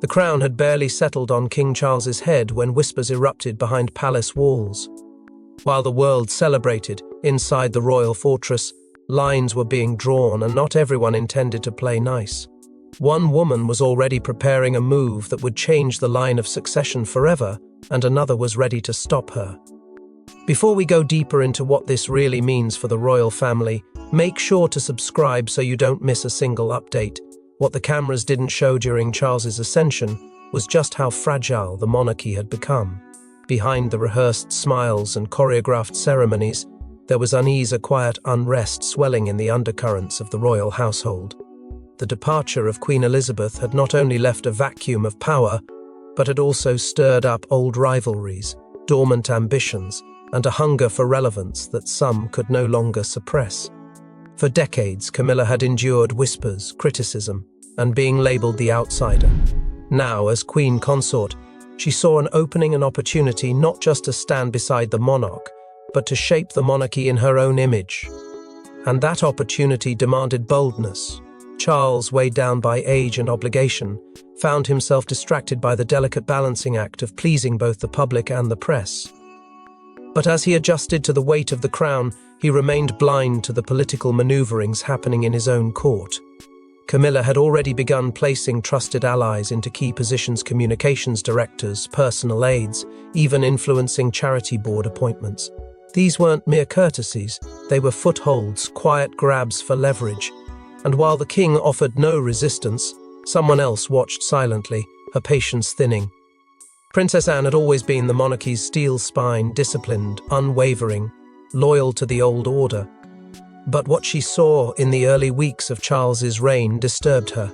The crown had barely settled on King Charles's head when whispers erupted behind palace walls. While the world celebrated, inside the royal fortress, lines were being drawn and not everyone intended to play nice. One woman was already preparing a move that would change the line of succession forever, and another was ready to stop her. Before we go deeper into what this really means for the royal family, make sure to subscribe so you don't miss a single update. What the cameras didn't show during Charles's ascension was just how fragile the monarchy had become. Behind the rehearsed smiles and choreographed ceremonies, there was unease, a quiet unrest swelling in the undercurrents of the royal household. The departure of Queen Elizabeth had not only left a vacuum of power, but had also stirred up old rivalries, dormant ambitions, and a hunger for relevance that some could no longer suppress. For decades, Camilla had endured whispers, criticism, and being labelled the outsider. Now, as Queen Consort, she saw an opening and opportunity not just to stand beside the monarch, but to shape the monarchy in her own image. And that opportunity demanded boldness. Charles, weighed down by age and obligation, found himself distracted by the delicate balancing act of pleasing both the public and the press. But as he adjusted to the weight of the crown, he remained blind to the political maneuverings happening in his own court. Camilla had already begun placing trusted allies into key positions: communications directors, personal aides, even influencing charity board appointments. These weren't mere courtesies, they were footholds, quiet grabs for leverage. And while the king offered no resistance, someone else watched silently, her patience thinning. Princess Anne had always been the monarchy's steel spine, disciplined, unwavering, loyal to the old order. But what she saw in the early weeks of Charles's reign disturbed her.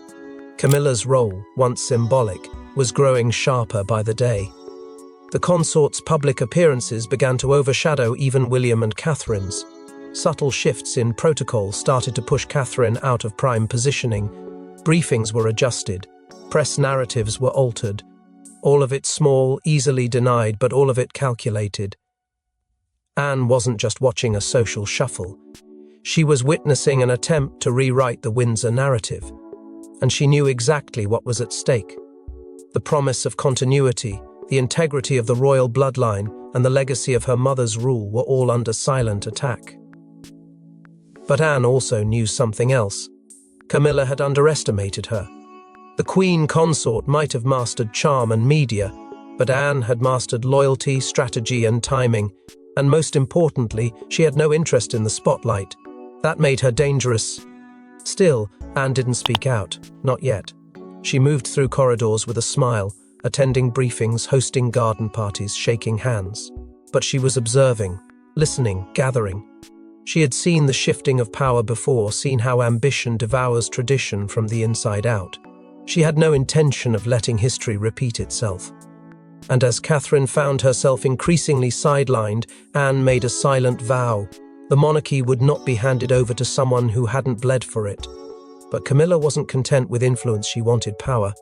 Camilla's role, once symbolic, was growing sharper by the day. The consort's public appearances began to overshadow even William and Catherine's. Subtle shifts in protocol started to push Catherine out of prime positioning. Briefings were adjusted, press narratives were altered. All of it small, easily denied, but all of it calculated. Anne wasn't just watching a social shuffle. She was witnessing an attempt to rewrite the Windsor narrative, and she knew exactly what was at stake. The promise of continuity, the integrity of the royal bloodline, and the legacy of her mother's rule were all under silent attack. But Anne also knew something else. Camilla had underestimated her. The Queen Consort might have mastered charm and media, but Anne had mastered loyalty, strategy, and timing, and most importantly, she had no interest in the spotlight. That made her dangerous. Still, Anne didn't speak out, not yet. She moved through corridors with a smile, attending briefings, hosting garden parties, shaking hands. But she was observing, listening, gathering. She had seen the shifting of power before, seen how ambition devours tradition from the inside out. She had no intention of letting history repeat itself. And as Catherine found herself increasingly sidelined, Anne made a silent vow. The monarchy would not be handed over to someone who hadn't bled for it. But Camilla wasn't content with influence, she wanted power,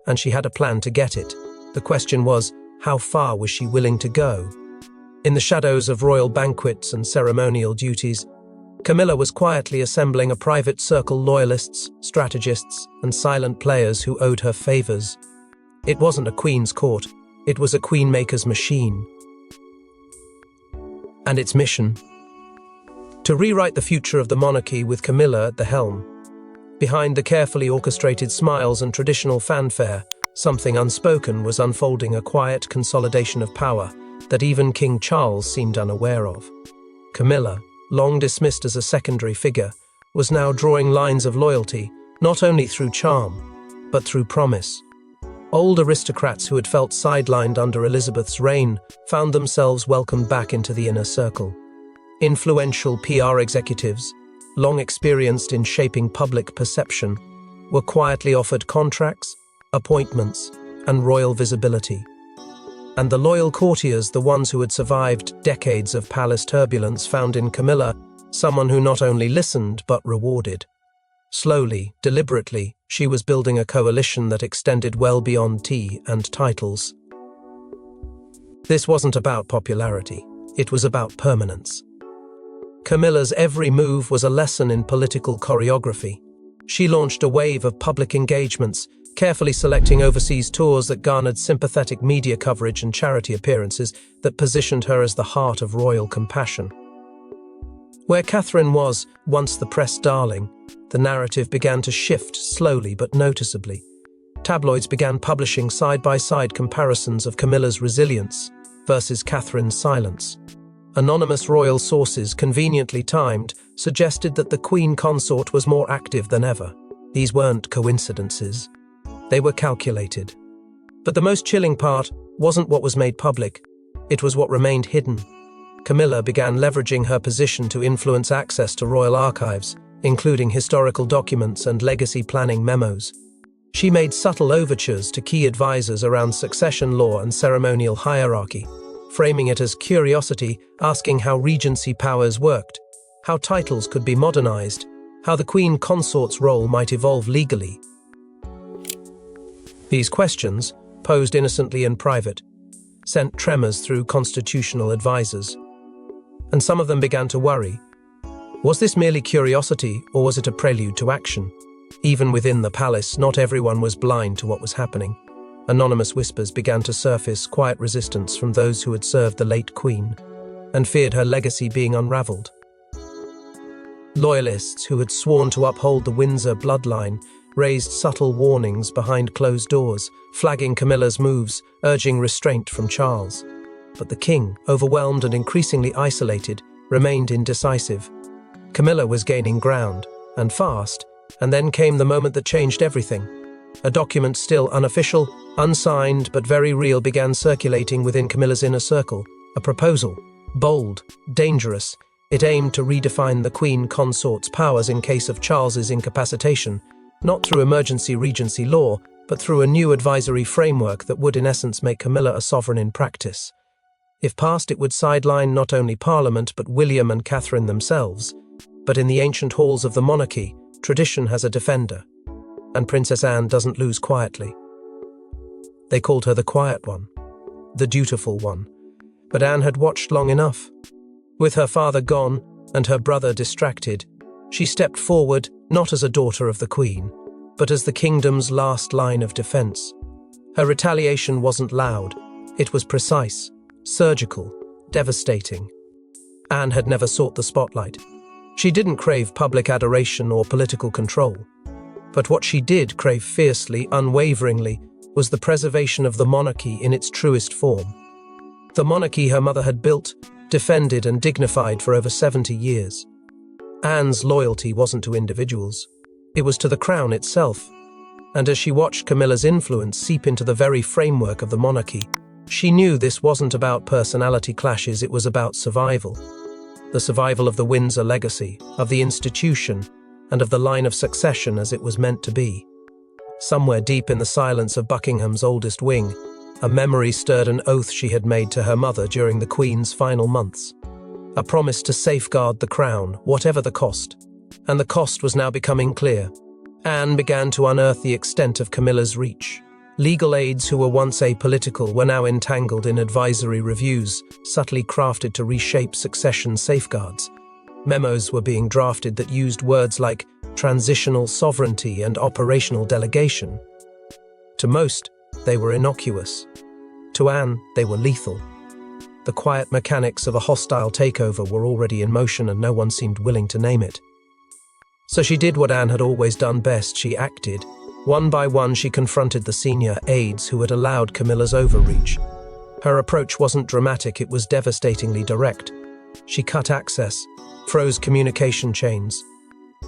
and she had a plan to get it. The question was, how far was she willing to go? In the shadows of royal banquets and ceremonial duties, Camilla was quietly assembling a private circle: loyalists, strategists, and silent players who owed her favors. It wasn't a queen's court, it was a queen-maker's machine. And its mission? To rewrite the future of the monarchy with Camilla at the helm. Behind the carefully orchestrated smiles and traditional fanfare, something unspoken was unfolding: a quiet consolidation of power that even King Charles seemed unaware of. Camilla, long dismissed as a secondary figure, was now drawing lines of loyalty, not only through charm, but through promise. Old aristocrats who had felt sidelined under Elizabeth's reign found themselves welcomed back into the inner circle. Influential PR executives, long experienced in shaping public perception, were quietly offered contracts, appointments, and royal visibility. And the loyal courtiers, the ones who had survived decades of palace turbulence, found in Camilla someone who not only listened but rewarded. Slowly, deliberately, she was building a coalition that extended well beyond tea and titles. This wasn't about popularity, it was about permanence. Camilla's every move was a lesson in political choreography. She launched a wave of public engagements, carefully selecting overseas tours that garnered sympathetic media coverage and charity appearances that positioned her as the heart of royal compassion. Where Catherine was, once the press darling, the narrative began to shift slowly but noticeably. Tabloids began publishing side-by-side comparisons of Camilla's resilience versus Catherine's silence. Anonymous royal sources, conveniently timed, suggested that the Queen Consort was more active than ever. These weren't coincidences. They were calculated. But the most chilling part wasn't what was made public. It was what remained hidden. Camilla began leveraging her position to influence access to royal archives, including historical documents and legacy planning memos. She made subtle overtures to key advisors around succession law and ceremonial hierarchy, framing it as curiosity, asking how regency powers worked, how titles could be modernized, how the Queen Consort's role might evolve legally. These questions, posed innocently in private, sent tremors through constitutional advisors. And some of them began to worry. Was this merely curiosity, or was it a prelude to action? Even within the palace, not everyone was blind to what was happening. Anonymous whispers began to surface, quiet resistance from those who had served the late Queen, and feared her legacy being unraveled. Loyalists who had sworn to uphold the Windsor bloodline raised subtle warnings behind closed doors, flagging Camilla's moves, urging restraint from Charles. But the king, overwhelmed and increasingly isolated, remained indecisive. Camilla was gaining ground, and fast, and then came the moment that changed everything. A document still unofficial, unsigned, but very real began circulating within Camilla's inner circle. A proposal, bold, dangerous. It aimed to redefine the Queen Consort's powers in case of Charles's incapacitation, not through emergency regency law, but through a new advisory framework that would in essence make Camilla a sovereign in practice. If passed, it would sideline not only Parliament but William and Catherine themselves. But in the ancient halls of the monarchy, tradition has a defender, and Princess Anne doesn't lose quietly. They called her the quiet one, the dutiful one, but Anne had watched long enough. With her father gone and her brother distracted, she stepped forward not as a daughter of the Queen, but as the kingdom's last line of defense. Her retaliation wasn't loud, it was precise, surgical, devastating. Anne had never sought the spotlight. She didn't crave public adoration or political control. But what she did crave fiercely, unwaveringly, was the preservation of the monarchy in its truest form. The monarchy her mother had built, defended and dignified for over 70 years. Anne's loyalty wasn't to individuals. It was to the crown itself. And as she watched Camilla's influence seep into the very framework of the monarchy, she knew this wasn't about personality clashes, it was about survival. The survival of the Windsor legacy, of the institution, and of the line of succession as it was meant to be. Somewhere deep in the silence of Buckingham's oldest wing, a memory stirred an oath she had made to her mother during the Queen's final months. A promise to safeguard the crown, whatever the cost. And the cost was now becoming clear. Anne began to unearth the extent of Camilla's reach. Legal aides who were once apolitical were now entangled in advisory reviews, subtly crafted to reshape succession safeguards. Memos were being drafted that used words like transitional sovereignty and operational delegation. To most, they were innocuous. To Anne, they were lethal. The quiet mechanics of a hostile takeover were already in motion and no one seemed willing to name it. So she did what Anne had always done best, she acted. One by one, she confronted the senior aides who had allowed Camilla's overreach. Her approach wasn't dramatic, it was devastatingly direct. She cut access, froze communication chains,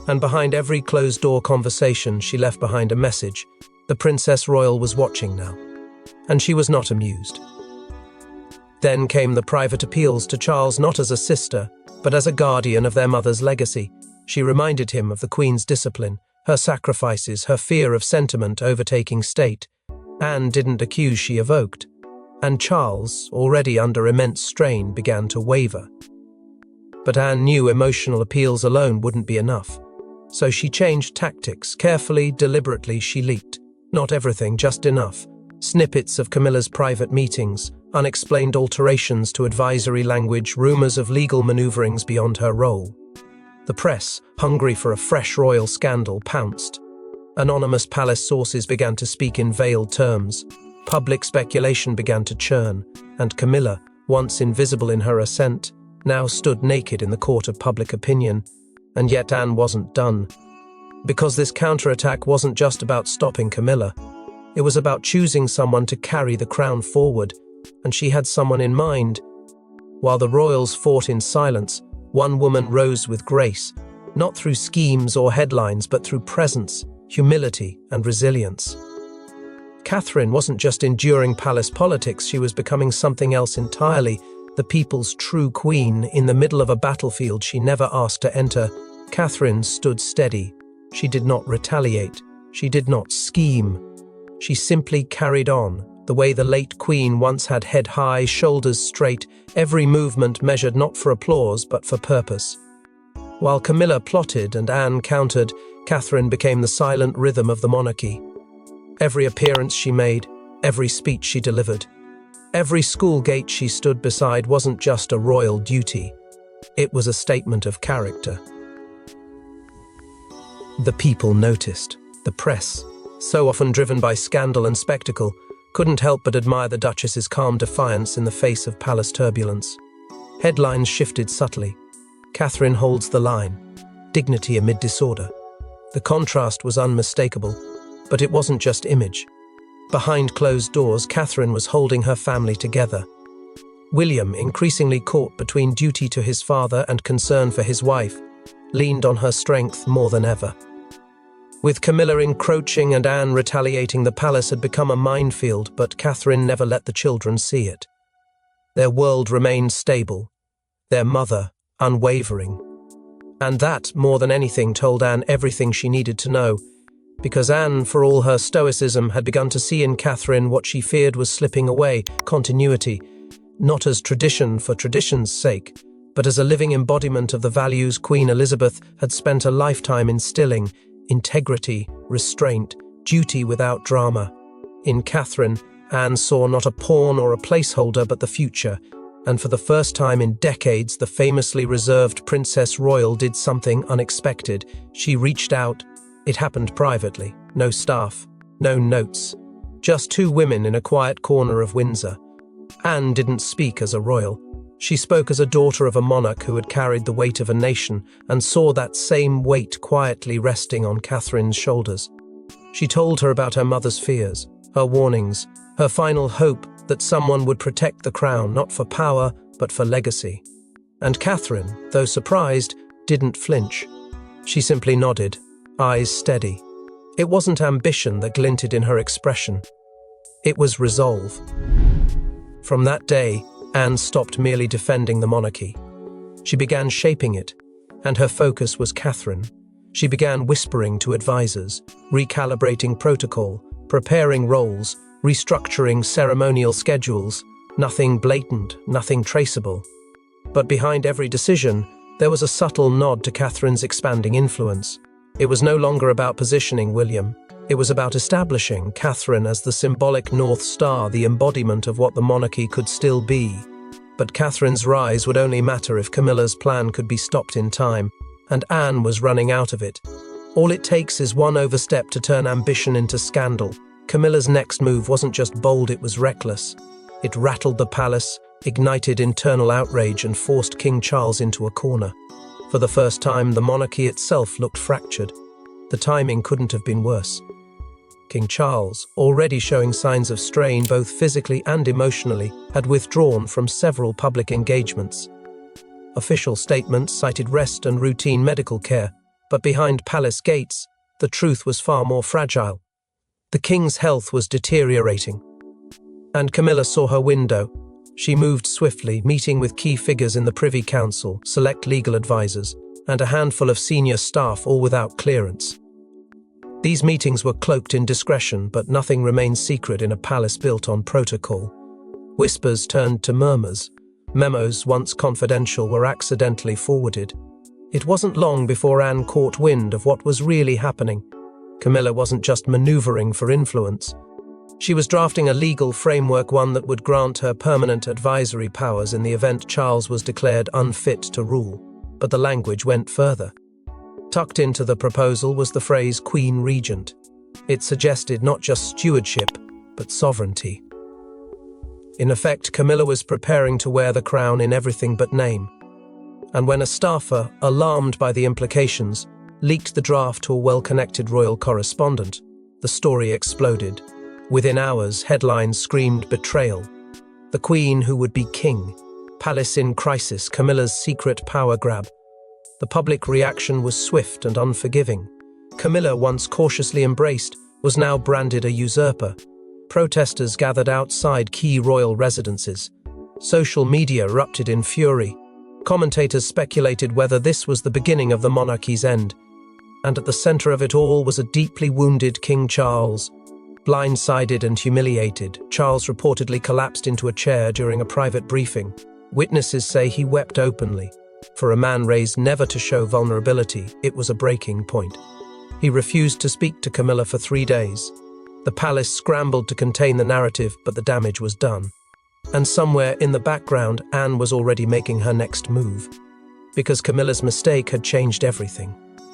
and behind every closed-door conversation, she left behind a message. The Princess Royal was watching now, and she was not amused. Then came the private appeals to Charles not as a sister, but as a guardian of their mother's legacy. She reminded him of the Queen's discipline, her sacrifices, her fear of sentiment overtaking state. Anne didn't accuse, she evoked. And Charles, already under immense strain, began to waver. But Anne knew emotional appeals alone wouldn't be enough. So she changed tactics. Carefully, deliberately, she leaked. Not everything, just enough. Snippets of Camilla's private meetings, unexplained alterations to advisory language, rumors of legal maneuverings beyond her role. The press, hungry for a fresh royal scandal, pounced. Anonymous palace sources began to speak in veiled terms. Public speculation began to churn, and Camilla, once invisible in her ascent, now stood naked in the court of public opinion. And yet Anne wasn't done. Because this counterattack wasn't just about stopping Camilla. It was about choosing someone to carry the crown forward, and she had someone in mind. While the royals fought in silence, one woman rose with grace, not through schemes or headlines, but through presence, humility, and resilience. Catherine wasn't just enduring palace politics, she was becoming something else entirely, the people's true queen. In the middle of a battlefield she never asked to enter, Catherine stood steady. She did not retaliate. She did not scheme. She simply carried on, the way the late queen once had, head high, shoulders straight, every movement measured not for applause but for purpose. While Camilla plotted and Anne countered, Catherine became the silent rhythm of the monarchy. Every appearance she made, every speech she delivered, every school gate she stood beside wasn't just a royal duty. It was a statement of character. The people noticed. The press, so often driven by scandal and spectacle, couldn't help but admire the Duchess's calm defiance in the face of palace turbulence. Headlines shifted subtly. Catherine holds the line. Dignity amid disorder. The contrast was unmistakable, but it wasn't just image. Behind closed doors, Catherine was holding her family together. William, increasingly caught between duty to his father and concern for his wife, leaned on her strength more than ever. With Camilla encroaching and Anne retaliating, the palace had become a minefield, but Catherine never let the children see it. Their world remained stable, their mother unwavering. And that, more than anything, told Anne everything she needed to know, because Anne, for all her stoicism, had begun to see in Catherine what she feared was slipping away: continuity, not as tradition for tradition's sake, but as a living embodiment of the values Queen Elizabeth had spent a lifetime instilling: integrity, restraint, duty without drama. In Catherine, Anne saw not a pawn or a placeholder, but the future, and for the first time in decades, the famously reserved Princess Royal did something unexpected. She reached out. It happened privately. No staff, no notes. Just two women in a quiet corner of Windsor. Anne didn't speak as a royal. She spoke as a daughter of a monarch who had carried the weight of a nation and saw that same weight quietly resting on Catherine's shoulders. She told her about her mother's fears, her warnings, her final hope that someone would protect the crown, not for power, but for legacy. And Catherine, though surprised, didn't flinch. She simply nodded, eyes steady. It wasn't ambition that glinted in her expression. It was resolve. From that day, Anne stopped merely defending the monarchy. She began shaping it, and her focus was Catherine. She began whispering to advisors, recalibrating protocol, preparing roles, restructuring ceremonial schedules. Nothing blatant, nothing traceable. But behind every decision, there was a subtle nod to Catherine's expanding influence. It was no longer about positioning William. It was about establishing Catherine as the symbolic North Star, the embodiment of what the monarchy could still be. But Catherine's rise would only matter if Camilla's plan could be stopped in time, and Anne was running out of it. All it takes is one overstep to turn ambition into scandal. Camilla's next move wasn't just bold, it was reckless. It rattled the palace, ignited internal outrage, and forced King Charles into a corner. For the first time, the monarchy itself looked fractured. The timing couldn't have been worse. King Charles, already showing signs of strain both physically and emotionally, had withdrawn from several public engagements. Official statements cited rest and routine medical care, but behind palace gates, the truth was far more fragile. The king's health was deteriorating. And Camilla saw her window. She moved swiftly, meeting with key figures in the Privy Council, select legal advisors, and a handful of senior staff, all without clearance. These meetings were cloaked in discretion, but nothing remained secret in a palace built on protocol. Whispers turned to murmurs. Memos, once confidential, were accidentally forwarded. It wasn't long before Anne caught wind of what was really happening. Camilla wasn't just maneuvering for influence. She was drafting a legal framework, one that would grant her permanent advisory powers in the event Charles was declared unfit to rule. But the language went further. Tucked into the proposal was the phrase Queen Regent. It suggested not just stewardship, but sovereignty. In effect, Camilla was preparing to wear the crown in everything but name. And when a staffer, alarmed by the implications, leaked the draft to a well-connected royal correspondent, the story exploded. Within hours, headlines screamed betrayal. The Queen who would be king. Palace in crisis, Camilla's secret power grab. The public reaction was swift and unforgiving. Camilla, once cautiously embraced, was now branded a usurper. Protesters gathered outside key royal residences. Social media erupted in fury. Commentators speculated whether this was the beginning of the monarchy's end. And at the center of it all was a deeply wounded King Charles. Blindsided and humiliated, Charles reportedly collapsed into a chair during a private briefing. Witnesses say he wept openly. For a man raised never to show vulnerability, it was a breaking point. He refused to speak to Camilla for 3 days. The palace scrambled to contain the narrative, but the damage was done. And somewhere in the background, Anne was already making her next move. Because Camilla's mistake had changed everything.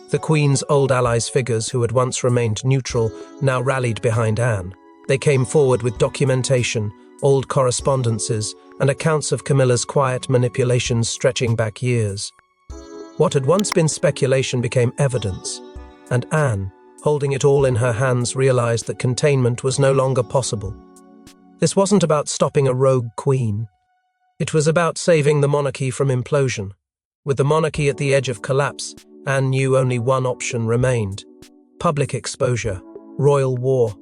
The Queen's old allies, figures who had once remained neutral, now rallied behind Anne. They came forward with documentation, old correspondences, and accounts of Camilla's quiet manipulations stretching back years. What had once been speculation became evidence, and Anne, holding it all in her hands, realized that containment was no longer possible. This wasn't about stopping a rogue queen. It was about saving the monarchy from implosion. With the monarchy at the edge of collapse, Anne knew only one option remained: public exposure, royal war.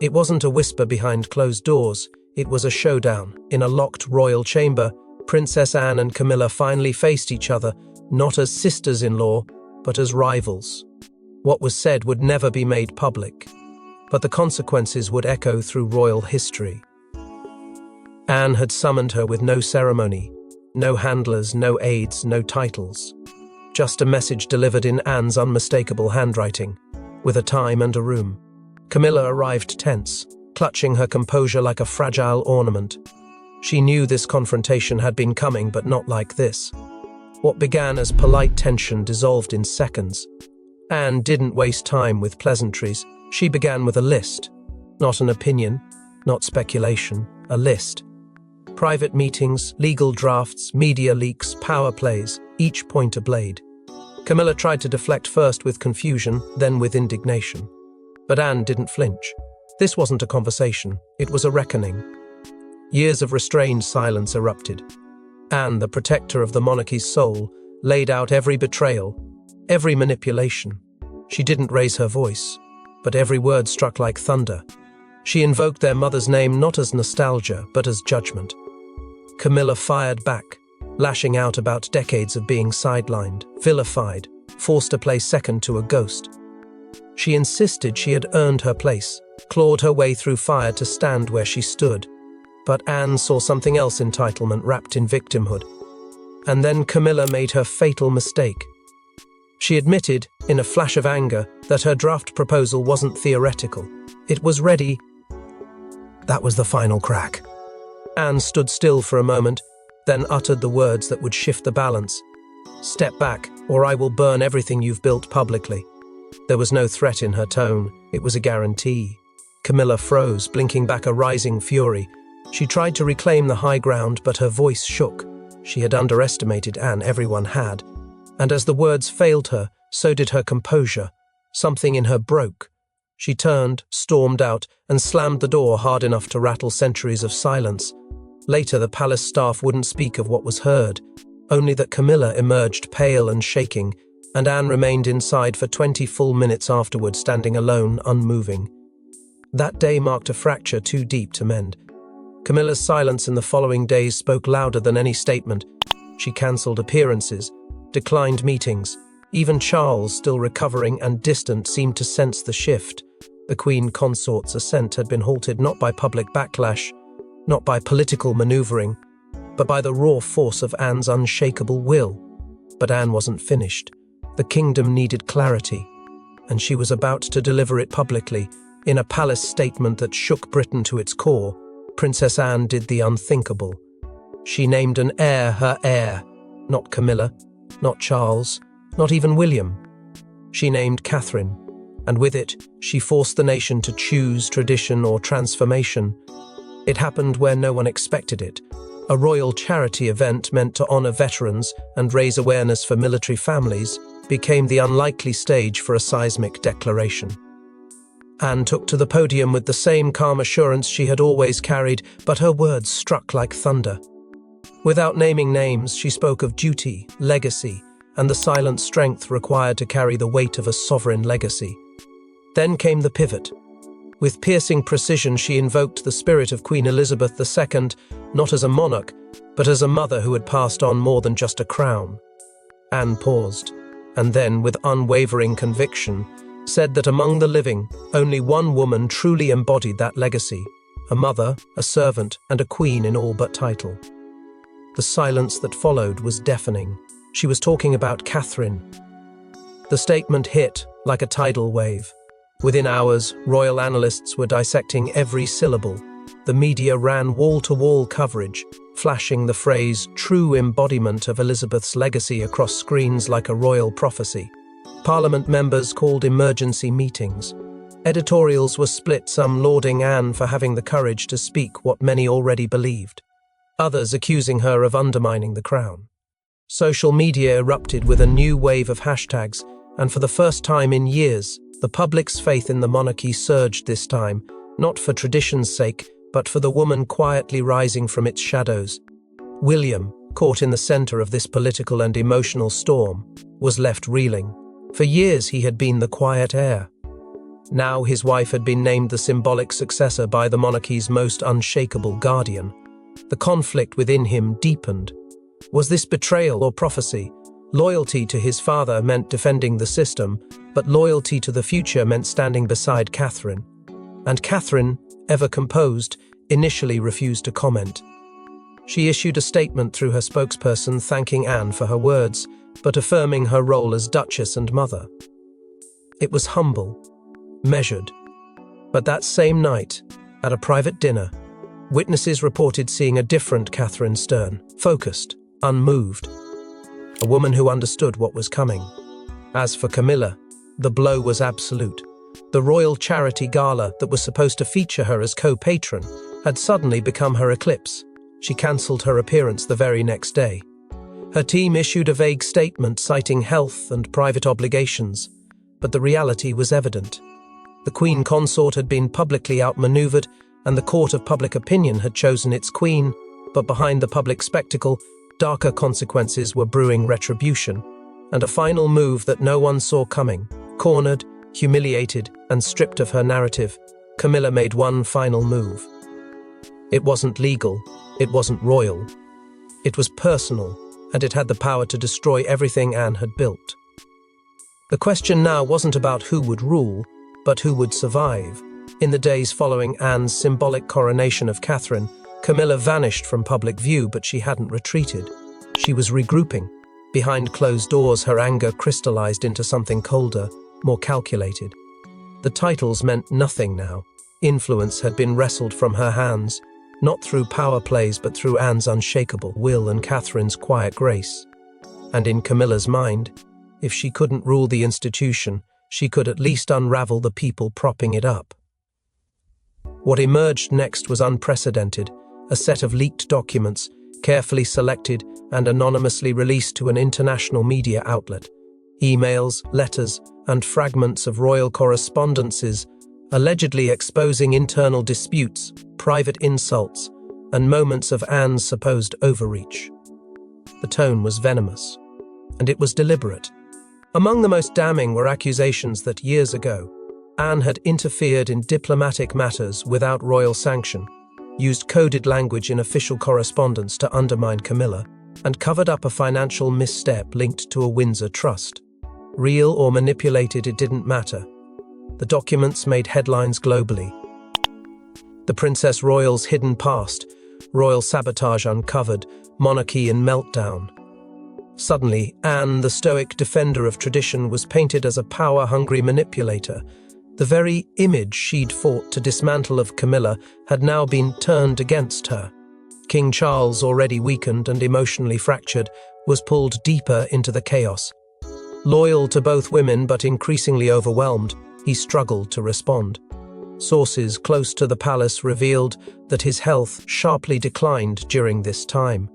It wasn't a whisper behind closed doors, it was a showdown. In a locked royal chamber, Princess Anne and Camilla finally faced each other, not as sisters-in-law, but as rivals. What was said would never be made public, but the consequences would echo through royal history. Anne had summoned her with no ceremony, no handlers, no aides, no titles. Just a message delivered in Anne's unmistakable handwriting, with a time and a room. Camilla arrived tense, clutching her composure like a fragile ornament. She knew this confrontation had been coming, but not like this. What began as polite tension dissolved in seconds. Anne didn't waste time with pleasantries. She began with a list. Not an opinion, not speculation, a list. Private meetings, legal drafts, media leaks, power plays, each point a blade. Camilla tried to deflect first with confusion, then with indignation. But Anne didn't flinch. This wasn't a conversation, it was a reckoning. Years of restrained silence erupted. Anne, the protector of the monarchy's soul, laid out every betrayal, every manipulation. She didn't raise her voice, but every word struck like thunder. She invoked their mother's name not as nostalgia, but as judgment. Camilla fired back, lashing out about decades of being sidelined, vilified, forced to play second to a ghost. She insisted she had earned her place, clawed her way through fire to stand where she stood. But Anne saw something else: entitlement wrapped in victimhood. And then Camilla made her fatal mistake. She admitted, in a flash of anger, that her draft proposal wasn't theoretical. It was ready. That was the final crack. Anne stood still for a moment, then uttered the words that would shift the balance. "Step back, or I will burn everything you've built publicly." There was no threat in her tone, it was a guarantee. Camilla froze, blinking back a rising fury. She tried to reclaim the high ground, but her voice shook. She had underestimated Anne, everyone had. And as the words failed her, so did her composure. Something in her broke. She turned, stormed out, and slammed the door hard enough to rattle centuries of silence. Later, the palace staff wouldn't speak of what was heard, only that Camilla emerged pale and shaking, and Anne remained inside for 20 full minutes afterward, standing alone, unmoving. That day marked a fracture too deep to mend. Camilla's silence in the following days spoke louder than any statement. She cancelled appearances, declined meetings. Even Charles, still recovering and distant, seemed to sense the shift. The Queen Consort's ascent had been halted not by public backlash, not by political manoeuvring, but by the raw force of Anne's unshakable will. But Anne wasn't finished. The kingdom needed clarity, and she was about to deliver it publicly. In a palace statement that shook Britain to its core, Princess Anne did the unthinkable. She named an heir her heir, not Camilla, not Charles, not even William. She named Catherine, and with it, she forced the nation to choose tradition or transformation. It happened where no one expected it. A royal charity event meant to honor veterans and raise awareness for military families became the unlikely stage for a seismic declaration. Anne took to the podium with the same calm assurance she had always carried, but her words struck like thunder. Without naming names, she spoke of duty, legacy, and the silent strength required to carry the weight of a sovereign legacy. Then came the pivot. With piercing precision, she invoked the spirit of Queen Elizabeth II, not as a monarch, but as a mother who had passed on more than just a crown. Anne paused, and then, with unwavering conviction, said that among the living, only one woman truly embodied that legacy: a mother, a servant, and a queen in all but title. The silence that followed was deafening. She was talking about Catherine. The statement hit like a tidal wave. Within hours, royal analysts were dissecting every syllable. The media ran wall-to-wall coverage, flashing the phrase "true embodiment of Elizabeth's legacy" across screens like a royal prophecy. Parliament members called emergency meetings. Editorials were split, some lauding Anne for having the courage to speak what many already believed, others accusing her of undermining the crown. Social media erupted with a new wave of hashtags, and for the first time in years, the public's faith in the monarchy surged this time, not for tradition's sake, but for the woman quietly rising from its shadows. William, caught in the center of this political and emotional storm, was left reeling. For years he had been the quiet heir. Now his wife had been named the symbolic successor by the monarchy's most unshakable guardian. The conflict within him deepened. Was this betrayal or prophecy? Loyalty to his father meant defending the system, but loyalty to the future meant standing beside Catherine. And Catherine, ever composed, initially refused to comment. She issued a statement through her spokesperson thanking Anne for her words, but affirming her role as Duchess and mother. It was humble, measured. But that same night, at a private dinner, witnesses reported seeing a different Catherine Stern, focused, unmoved. A woman who understood what was coming. As for Camilla, the blow was absolute. The royal charity gala that was supposed to feature her as co-patron had suddenly become her eclipse. She cancelled her appearance the very next day. Her team issued a vague statement citing health and private obligations, but the reality was evident. The Queen Consort had been publicly outmaneuvered, and the court of public opinion had chosen its queen, but behind the public spectacle, darker consequences were brewing: retribution, and a final move that no one saw coming. Cornered, humiliated, and stripped of her narrative, Camilla made one final move. It wasn't legal, it wasn't royal. It was personal, and it had the power to destroy everything Anne had built. The question now wasn't about who would rule, but who would survive. In the days following Anne's symbolic coronation of Catherine, Camilla vanished from public view, but she hadn't retreated. She was regrouping. Behind closed doors, her anger crystallized into something colder, more calculated. The titles meant nothing now. Influence had been wrestled from her hands, not through power plays but through Anne's unshakable will and Catherine's quiet grace. And in Camilla's mind, if she couldn't rule the institution, she could at least unravel the people propping it up. What emerged next was unprecedented, a set of leaked documents, carefully selected and anonymously released to an international media outlet. Emails, letters, and fragments of royal correspondences, allegedly exposing internal disputes, private insults, and moments of Anne's supposed overreach. The tone was venomous, and it was deliberate. Among the most damning were accusations that years ago, Anne had interfered in diplomatic matters without royal sanction, used coded language in official correspondence to undermine Camilla, and covered up a financial misstep linked to a Windsor trust. Real or manipulated, it didn't matter. The documents made headlines globally. The Princess Royal's hidden past, royal sabotage uncovered, monarchy in meltdown. Suddenly, Anne, the stoic defender of tradition, was painted as a power-hungry manipulator. The very image she'd fought to dismantle of Camilla had now been turned against her. King Charles, already weakened and emotionally fractured, was pulled deeper into the chaos. Loyal to both women but increasingly overwhelmed, he struggled to respond. Sources close to the palace revealed that his health sharply declined during this time.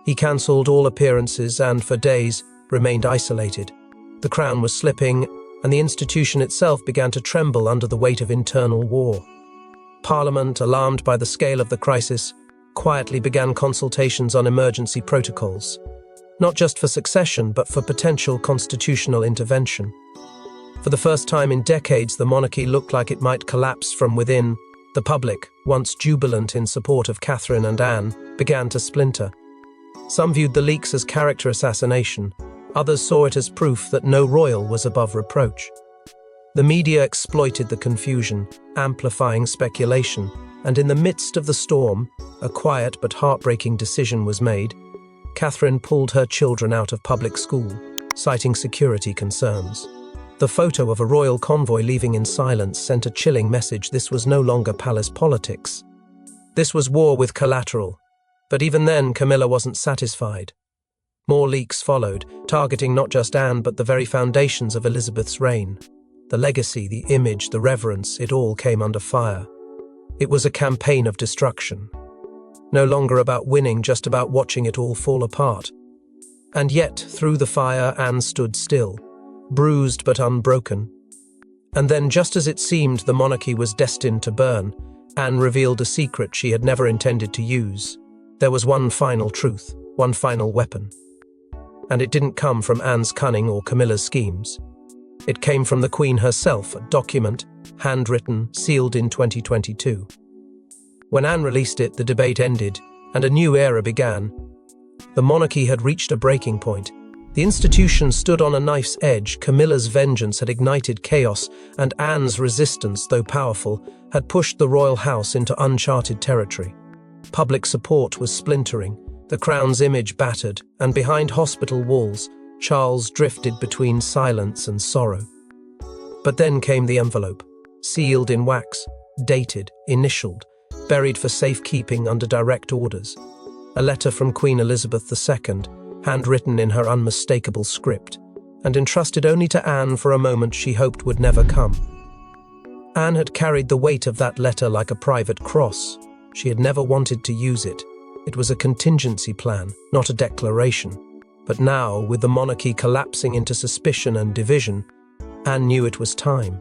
He cancelled all appearances and, for days, remained isolated. The crown was slipping, and the institution itself began to tremble under the weight of internal war. Parliament, alarmed by the scale of the crisis, quietly began consultations on emergency protocols, not just for succession but for potential constitutional intervention. For the first time in decades, the monarchy looked like it might collapse from within. The public, once jubilant in support of Catherine and Anne, began to splinter. Some viewed the leaks as character assassination, others saw it as proof that no royal was above reproach. The media exploited the confusion, amplifying speculation, and in the midst of the storm, a quiet but heartbreaking decision was made. Catherine pulled her children out of public school, citing security concerns. The photo of a royal convoy leaving in silence sent a chilling message. This was no longer palace politics. This was war with collateral. But even then, Camilla wasn't satisfied. More leaks followed, targeting not just Anne but the very foundations of Elizabeth's reign. The legacy, the image, the reverence, it all came under fire. It was a campaign of destruction. No longer about winning, just about watching it all fall apart. And yet, through the fire, Anne stood still, bruised but unbroken. And then, just as it seemed the monarchy was destined to burn, Anne revealed a secret she had never intended to use. There was one final truth, one final weapon. And it didn't come from Anne's cunning or Camilla's schemes. It came from the Queen herself, a document, handwritten, sealed in 2022. When Anne released it, the debate ended, and a new era began. The monarchy had reached a breaking point. The institution stood on a knife's edge. Camilla's vengeance had ignited chaos, and Anne's resistance, though powerful, had pushed the royal house into uncharted territory. Public support was splintering, the crown's image battered, and behind hospital walls, Charles drifted between silence and sorrow. But then came the envelope, sealed in wax, dated, initialed, buried for safekeeping under direct orders. A letter from Queen Elizabeth II, handwritten in her unmistakable script, and entrusted only to Anne for a moment she hoped would never come. Anne had carried the weight of that letter like a private cross. She had never wanted to use it. It was a contingency plan, not a declaration. But now, with the monarchy collapsing into suspicion and division, Anne knew it was time.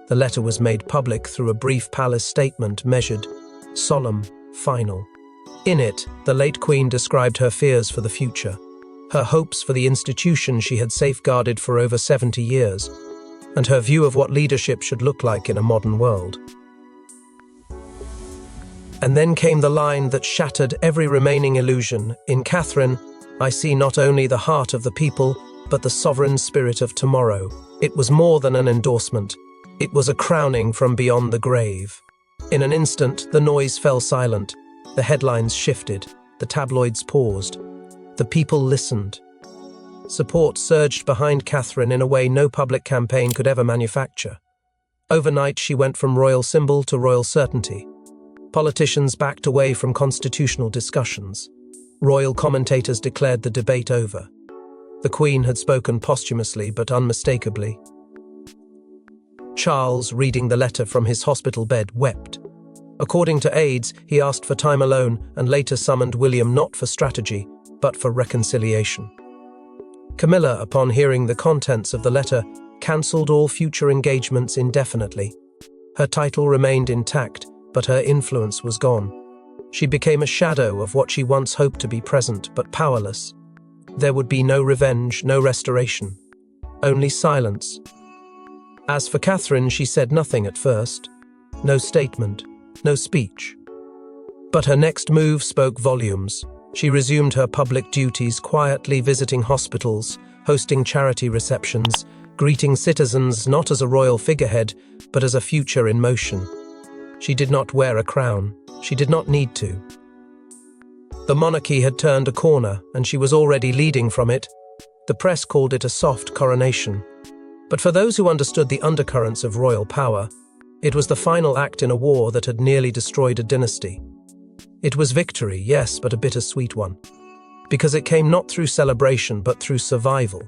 The letter was made public through a brief palace statement, measured, solemn, final. In it, the late Queen described her fears for the future, her hopes for the institution she had safeguarded for over 70 years, and her view of what leadership should look like in a modern world. And then came the line that shattered every remaining illusion. In Catherine, I see not only the heart of the people, but the sovereign spirit of tomorrow. It was more than an endorsement. It was a crowning from beyond the grave. In an instant, the noise fell silent. The headlines shifted. The tabloids paused. The people listened. Support surged behind Catherine in a way no public campaign could ever manufacture. Overnight, she went from royal symbol to royal certainty. Politicians backed away from constitutional discussions. Royal commentators declared the debate over. The Queen had spoken posthumously but unmistakably. Charles, reading the letter from his hospital bed, wept. According to aides, he asked for time alone and later summoned William not for strategy, but for reconciliation. Camilla, upon hearing the contents of the letter, cancelled all future engagements indefinitely. Her title remained intact, but her influence was gone. She became a shadow of what she once hoped to be present, but powerless. There would be no revenge, no restoration, only silence. As for Catherine, she said nothing at first. No statement, no speech. But her next move spoke volumes. She resumed her public duties, quietly visiting hospitals, hosting charity receptions, greeting citizens not as a royal figurehead, but as a future in motion. She did not wear a crown. She did not need to. The monarchy had turned a corner, and she was already leading from it. The press called it a soft coronation. But for those who understood the undercurrents of royal power, it was the final act in a war that had nearly destroyed a dynasty. It was victory, yes, but a bittersweet one. Because it came not through celebration, but through survival.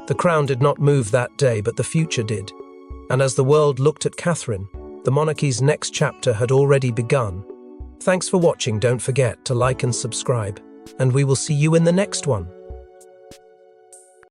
The crown did not move that day, but the future did. And as the world looked at Catherine, the monarchy's next chapter had already begun. Thanks for watching. Don't forget to like and subscribe, and we will see you in the next one.